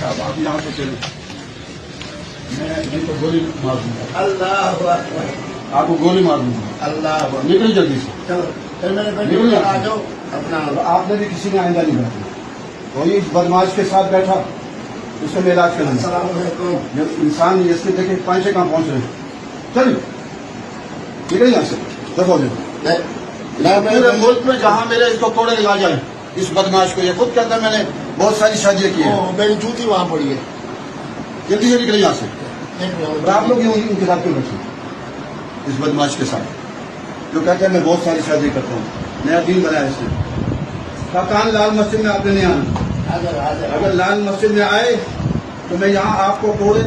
صاحب آپ یہاں سے چلیں، میں ان کو گولی مار دوں گا، اللہ اکبر، آپ کو گولی مار دوں گا، اللہ اکبر، نکل جلدی سے، چلو پھر میرے بیٹے نکل کو یہاں آ سے۔ جاؤ اپنا آپ نے بھی کسی نے آئندہ نہیں بیٹھنا، وہی اس بدماش کے ساتھ بیٹھا، اس سے میں علاج کروں گا۔ السلام علیکم۔ جب انسان اس کے دیکھے پانچے کہاں پہنچ رہے ہیں، چلیے نکل یہاں سے، دفعہ لے پورے ملک میں جہاں میرے اس کو کوڑے لگا جائیں اس بدماش کو، یہ خود کہتا ہے میں نے بہت ساری شادیاں کی ہیں، میری جوتی وہاں پڑی ہے، جلدی سے نکلے یہاں سے۔ ایک منٹ۔ اور آپ لوگ یوں ان کے ساتھ کیوں بیٹھے اس بدماش کے ساتھ جو کہتے ہیں میں بہت ساری شادی کرتا ہوں، نیا دین بنایا اس نے۔ کان لال مسجد میں آپ نے نہیں آنا، حاضر حاضر اگر لال مسجد میں آئے تو میں یہاں آپ کو کوڑے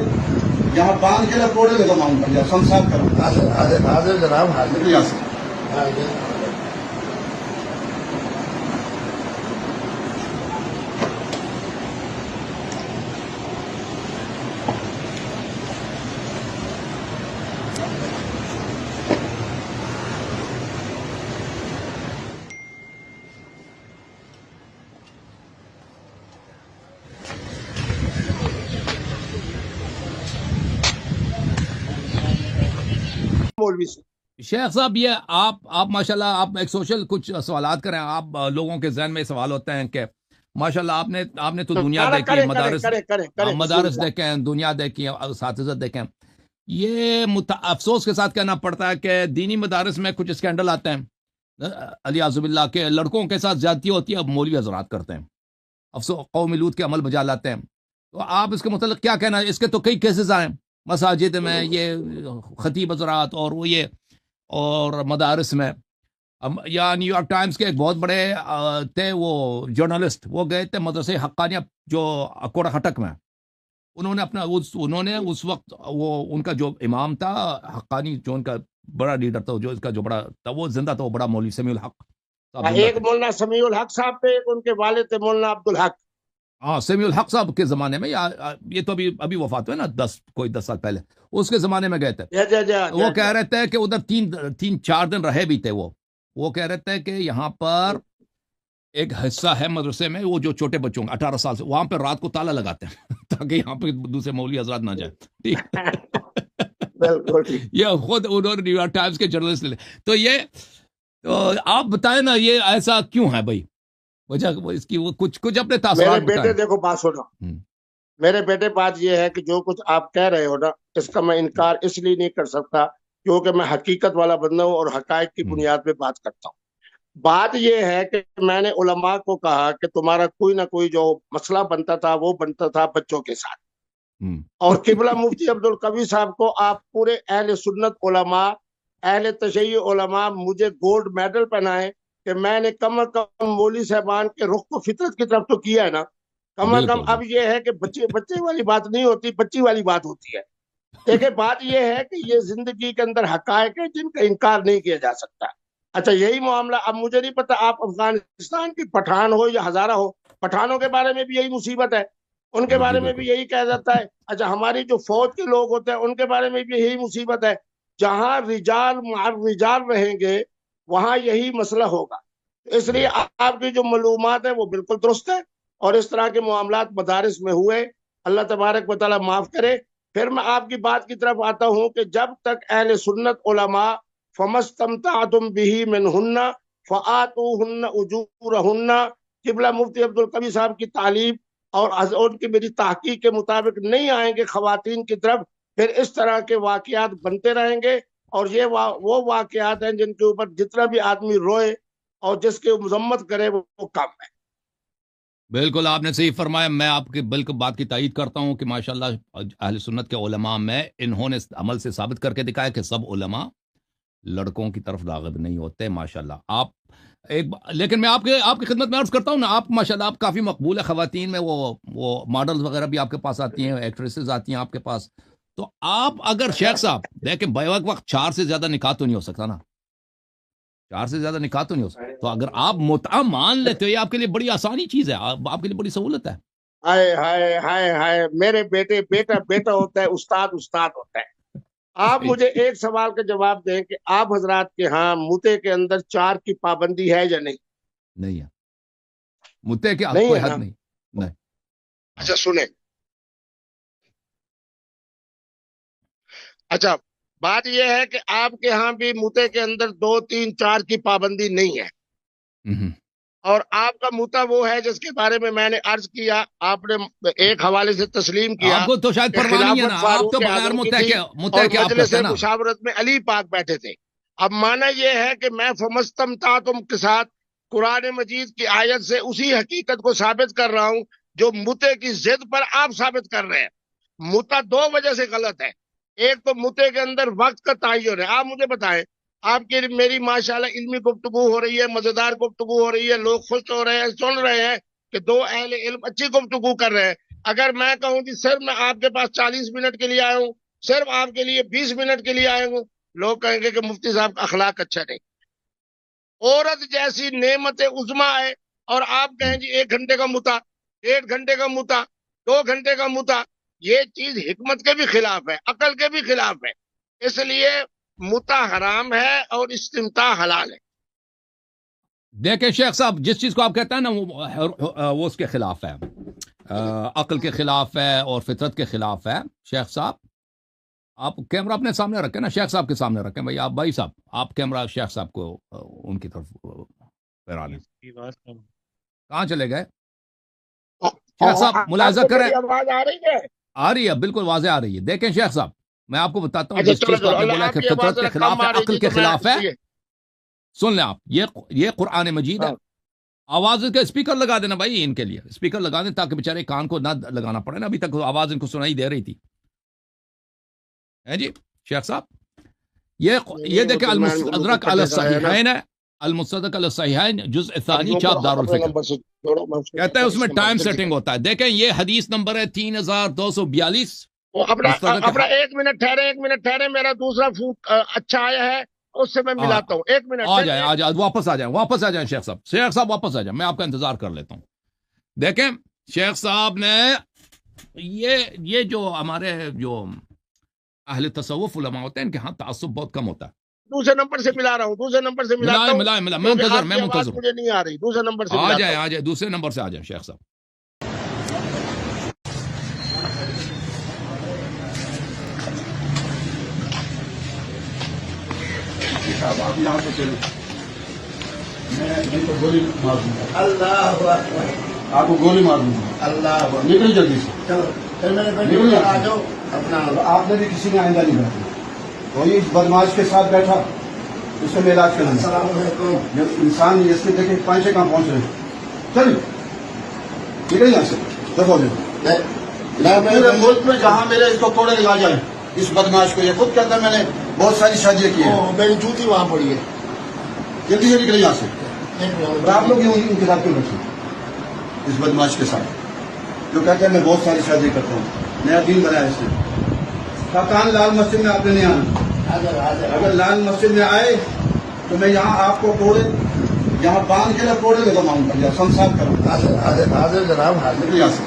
یہاں باندھ کے کوڑے لگواؤں گا یا سنسار کروں گا، حاضر حاضر حاضر جناب حاضر نکل یہاں سے۔ حاضر۔ مولوی سے شیخ صاحب یہ آپ ماشاءاللہ آپ ایک سوشل کچھ سوالات کریں، آپ لوگوں کے ذہن میں سوال ہوتے ہیں کہ ماشاءاللہ آپ نے تو دنیا دیکھی، مدارس دیکھیں، دنیا دیکھی، اساتذہ دیکھیں، یہ افسوس کے ساتھ کہنا پڑتا ہے کہ دینی مدارس میں کچھ اسکینڈل آتے ہیں علیاذ باللہ کے لڑکوں کے ساتھ زیادتی ہوتی ہے، اب مولوی حضرات کرتے ہیں، افسوس قوم لوط کے عمل بجا لاتے ہیں۔ تو آپ اس کے متعلق کیا کہنا ہے؟ اس کے تو کئی کیسز آئے مساجد میں، یہ خطیب حضرات اور وہ یہ اور مدارس میں، یا نیو یارک ٹائمز کے ایک بہت بڑے تھے وہ جرنلسٹ، وہ گئے تھے مدرسے حقانیہ جو اکوڑا خٹک میں، انہوں نے اس وقت وہ ان کا جو امام تھا حقانی، جو ان کا بڑا لیڈر تھا، جو اس کا جو بڑا تھا وہ زندہ تھا، وہ بڑا مولوی سمیع الحق صاحب زندہ ایک تھے۔ مولانا سمیع الحق صاحب پہ، ایک ان کے والد تھے مولانا عبدالحق۔ ہاں سمیع الحق صاحب کے زمانے میں، یا یہ تو ابھی وفات ہوئے نا 10 سال پہلے، اس کے زمانے میں گئے تھے۔ وہ کہہ رہے تھے کہ ادھر 3-4 دن رہے بھی تھے، وہ کہہ رہے تھے کہ یہاں پر ایک حصہ ہے مدرسے میں، وہ جو چھوٹے بچوں کا 18 سال سے، وہاں پہ رات کو تالا لگاتے ہیں تاکہ یہاں پہ دوسرے مولوی حضرات نہ جائیں، ٹھیک بالکل یہ خود انہوں نے نیو یارک ٹائمز کے جرنلسٹ لے۔ تو آپ بتائیں نا یہ ایسا کیوں ہے بھائی، وجہ اس کی وہ کچھ اپنے میرے تاثرات بیٹے بتائیں۔ دیکھو بات سنو، میرے بیٹے بات یہ ہے کہ جو کچھ آپ کہہ رہے ہو نا، اس کا میں انکار اس لیے نہیں کر سکتا کیونکہ میں حقیقت والا بندہ ہوں اور حقائق کی بنیاد پہ بات کرتا ہوں۔ بات یہ ہے کہ میں نے علماء کو کہا کہ تمہارا کوئی نہ کوئی جو مسئلہ بنتا تھا وہ بنتا تھا بچوں کے ساتھ، اور قبلہ مفتی عبدالقوی صاحب کو آپ پورے اہل سنت علماء، اہل تشیع علماء مجھے گولڈ میڈل پہنائے کہ میں نے کم از کم مولوی صاحبان کے رخ کو فطرت کی طرف تو کیا ہے نا، کم از کم۔ اب یہ ہے کہ بچے والی بات نہیں ہوتی، بچی والی بات ہوتی ہے۔ دیکھیں بات یہ ہے کہ یہ زندگی کے اندر حقائق ہیں جن کا انکار نہیں کیا جا سکتا۔ اچھا یہی معاملہ، اب مجھے نہیں پتا آپ افغانستان کی پٹھان ہو یا ہزارہ ہو، پٹھانوں کے بارے میں بھی یہی مصیبت ہے، ان کے بارے میں بھی یہی کہا جاتا ہے۔ اچھا ہماری جو فوج کے لوگ ہوتے ہیں ان کے بارے میں بھی یہی مصیبت ہے، جہاں رجال مع رجال رہیں گے وہاں یہی مسئلہ ہوگا۔ اس لیے آپ کی جو معلومات ہیں وہ بالکل درست ہے، اور اس طرح کے معاملات مدارس میں ہوئے، اللہ تبارک و تعالیٰ معاف کرے۔ پھر میں آپ کی بات کی طرف آتا ہوں کہ جب تک اہل سنت علماء فَمَسْتَمْتَعْتُمْ بِهِ مِنْهُنَّ فَآتُوهُنَّ أُجُورَهُنَّ، قبلہ مفتی عبدالقوی صاحب کی تعلیم اور ان کی میری تحقیق کے مطابق نہیں آئیں گے خواتین کی طرف، پھر اس طرح کے واقعات بنتے رہیں گے، اور یہ وہ واقعات ہیں جن کے اوپر جتنا بھی آدمی روئے اور جس کی مذمت کرے وہ کم ہے۔ بالکل آپ نے صحیح فرمایا، میں آپ کی بالکل بات کی تائید کرتا ہوں کہ ماشاءاللہ اہل سنت کے علماء میں انہوں نے عمل سے ثابت کر کے دکھایا کہ سب علماء لڑکوں کی طرف راغب نہیں ہوتے، ماشاءاللہ۔ آپ لیکن میں آپ کی خدمت میں عرض کرتا ہوں نا، آپ ماشاءاللہ آپ کافی مقبول ہے خواتین میں، وہ ماڈلز وغیرہ بھی آپ کے پاس آتی ہیں، ایکٹریسز آتی ہیں آپ کے پاس، تو آپ اگر شیخ صاحب دیکھیں بیک وقت 4 سے زیادہ نکاح تو نہیں ہو سکتا نا، 4 سے زیادہ نکاح تو نہیں ہو سکتا، تو اگر آپ متعہ مان لیتے ہو یہ آپ کے لیے بڑی آسانی چیز ہے، آپ کے لیے بڑی سہولت ہے۔ ہائے ہائے ہائے ہائے، میرے بیٹے بیٹا ہوتا ہے، استاد ہوتا ہے۔ آپ مجھے ایک سوال کا جواب دیں کہ آپ حضرات کے ہاں متے کے اندر 4 کی پابندی ہے یا نہیں؟ نہیں ہے، متے کے نہیں کوئی ہے نا؟ حد نہیں۔ اچھا سنیں، اچھا بات یہ ہے کہ آپ کے ہاں بھی موتے کے اندر 2 3 4 کی پابندی نہیں ہے، اور آپ کا موتا وہ ہے جس کے بارے میں نے عرض کیا، آپ نے ایک حوالے سے تسلیم کیا آپ کو تو شاید کہ پرواہ نہیں ہے نا، خلافت آپ فاروق تو بغیر اعظم کی متع تھی کے اور آپ مجلس کرتے ہیں نا. مشاورت میں علی پاک بیٹھے تھے. اب مانا یہ ہے کہ میں فمستمتعتم کے ساتھ قرآن مجید کی آیت سے اسی حقیقت کو ثابت کر رہا ہوں جو متے کی ضد پر آپ ثابت کر رہے ہیں. متا 2 وجہ سے غلط ہے. ایک تو متے کے اندر وقت کا تعین ہے. آپ مجھے بتائیں، آپ کی میری ماشاءاللہ علمی گفتگو ہو رہی ہے، مزیدار گفتگو ہو رہی ہے، لوگ خوش ہو رہے ہیں، سن رہے ہیں کہ 2 اہل علم اچھی گفتگو کر رہے ہیں. اگر میں کہوں کہ صرف میں آپ کے پاس 40 منٹ کے لیے آیا ہوں، صرف آپ کے لیے 20 منٹ کے لیے آئے ہوں، لوگ کہیں گے کہ مفتی صاحب کا اخلاق اچھا نہیں. عورت جیسی نعمت عظما ہے اور آپ کہیں جی 1 گھنٹے کا متا، 1.5 گھنٹے کا متا، 2 گھنٹے کا متا، یہ چیز حکمت کے بھی خلاف ہے، عقل کے بھی خلاف ہے. اس لیے متا حرام ہے اور استمتاع حلال ہے. دیکھیں شیخ صاحب، جس چیز کو آپ کہتے ہیں نا وہ اس کے خلاف ہے، عقل کے خلاف ہے اور فطرت کے خلاف ہے. شیخ صاحب آپ کیمرہ اپنے سامنے رکھیں نا، شیخ صاحب کے سامنے رکھیں. بھائی آپ بھائی صاحب آپ کیمرہ شیخ صاحب کو ان کی طرف پھیرا لیں. کہاں چلے گئے شیخ صاحب؟ ملاحظہ کریں، آواز آ رہی ہے؟ آ رہی ہے، بالکل واضح آ رہی ہے. دیکھیں شیخ صاحب، میں آپ کو بتاتا ہوں اچھا جس چیز کو آپ نے بولا کہ فطرت کے خلاف ہے، عقل کے خلاف ہے. سن لیں آپ، یہ قرآن مجید ہے. آواز کا اسپیکر لگا دینا بھائی، ان کے لیے اسپیکر لگا دیں تاکہ بیچارے کان کو نہ لگانا پڑے نا. ابھی تک آواز ان کو سنائی دے رہی تھی. ہے جی شیخ صاحب، یہ دیکھیں المستدرک علی الصحیحین ہے، المستدرک علی الصحیحین جزء ثانی چاپ دارالفکر، کہتا ہے اس میں ٹائم سیٹنگ ہوتا ہے. دیکھیں یہ حدیث نمبر ہے 3242. اپنا 1 منٹ ٹھہرے، میرا دوسرا فون اچھا آیا ہے، اس سے میں ملاتا ہوں. 1 منٹ آ جائیں، واپس آ جائیں شیخ صاحب واپس آ جائیں، میں آپ کا انتظار کر لیتا ہوں. دیکھیں شیخ صاحب نے یہ جو ہمارے جو اہل تصوف علماء ہوتے ہیں ان کے ہاں تعصب بہت کم ہوتا ہے. دوسرے نمبر سے ملا رہا ہوں، ملا میں منتظر مجھے نہیں آ رہی. دوسرے نمبر سے آ جائیں دوسرے نمبر سے آ جائیں شیخ صاحب. آپ یہاں سے چلیں، میں گولی مار دوں گا. اللہ آپ کو گولی مار دوں گا. اللہ نکل جلدی سے. چلو آ جاؤ. اپنا آپ نے بھی کسی نے آئندہ نہیں بیٹھا، وہی اس بدماش کے ساتھ بیٹھا، اس سے میں علاج کرنا. السلام علیکم. انسان اس کے دیکھیں پانچے کہاں پہنچ رہے ہیں. چلیے نکل یہاں سے. دیکھو پورے ملک میں جہاں میرے اس کو کوڑے لگا جائیں اس بدماش کو. یہ خود کہتا ہے میں نے بہت ساری شادیاں کی ہیں، میری جوتی وہاں پڑی ہے. جلدی سے نکلے یہاں سے. آپ لوگ ان کے ساتھ کیوں بیٹھے اس بدماش کے ساتھ جو کہتے ہیں میں بہت ساری شادی کرتا ہوں، نیا دین بنایا اس نے. کان لال مسجد میں آپ نے نہیں آنا. اگر لال مسجد میں آئے تو میں یہاں آپ کو کوڑے یہاں باندھ کے کوڑے لگواؤں گا یا سمسار کروں گا. حاضر جناب، حاضر یہاں سے.